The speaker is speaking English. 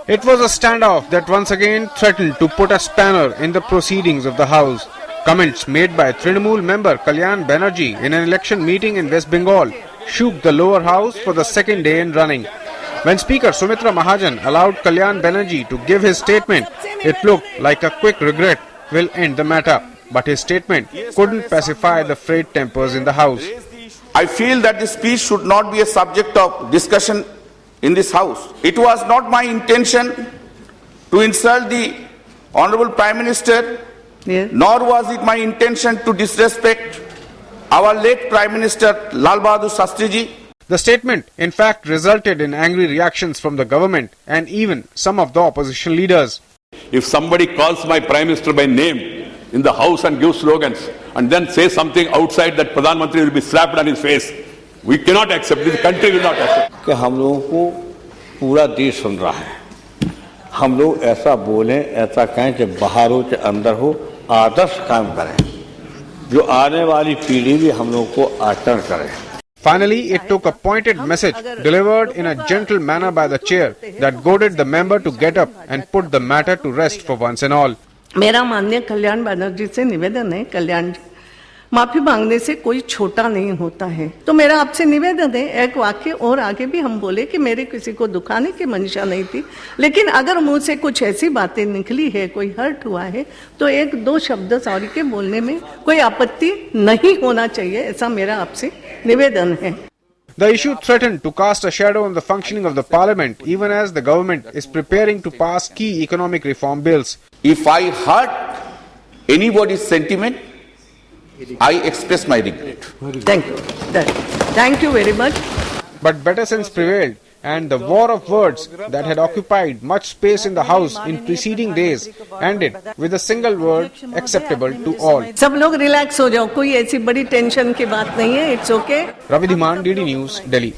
It was a standoff that once again threatened to put a spanner in the proceedings of the House. Comments made by Trinamool member Kalyan Banerjee in an election meeting in West Bengal shook the lower house for the second day in running. When Speaker Sumitra Mahajan allowed Kalyan Banerjee to give his statement, it looked like a quick regret will end the matter. But his statement couldn't pacify the frayed tempers in the House. I feel that this speech should not be a subject of discussion in this House. It was not my intention to insult the Honorable Prime Minister, nor was it my intention to disrespect our late Prime Minister Lal Bahadur Shastri ji. The statement, in fact, resulted in angry reactions from the government and even some of the opposition leaders. If somebody calls my Prime Minister by name in the House and gives slogans and then says something outside that Pradhan Mantri will be slapped on his face, we cannot accept, this country will not accept. कि हम लोगों को पूरा देश सुन रहा है, हम लोग ऐसा बोलें, ऐसा कहें कि बाहर हो चाहे अंदर हो, आदर्श काम करें, जो आने वाली पीढ़ी भी हम लोगों को आचरण करे. Finally, it took a pointed message delivered in a gentle manner by the chair that goaded the member to get up and put the matter to rest for once and all. मेरा माननीय कल्याण बनर्जी से निवेदन है, कल्याण जी, माफी मांगने से कोई छोटा नहीं होता है. तो मेरा आपसे निवेदन है, एक वाक्य और आगे भी हम बोले कि मेरे किसी को दुखाने की मंशा नहीं थी, लेकिन अगर मुंह से कुछ ऐसी बातें निकली है, कोई हर्ट हुआ है, तो एक दो शब्द सॉरी के बोलने में कोई आपत्ति नहीं होना चाहिए, ऐसा मेरा आपसे निवेदन है. The issue threatened to cast a shadow on the functioning of the parliament even as the government is preparing to pass key economic reform bills. If I hurt anybody's sentiment, I express my regret. Thank you. Thank you very much. But better sense prevailed and the war of words that had occupied much space in the House in preceding days ended with a single word acceptable to all. सब लोग relax हो जाओ, कोई ऐसी बड़ी tension की बात नहीं है. It's okay. Ravi Dhiman, DD News, Delhi.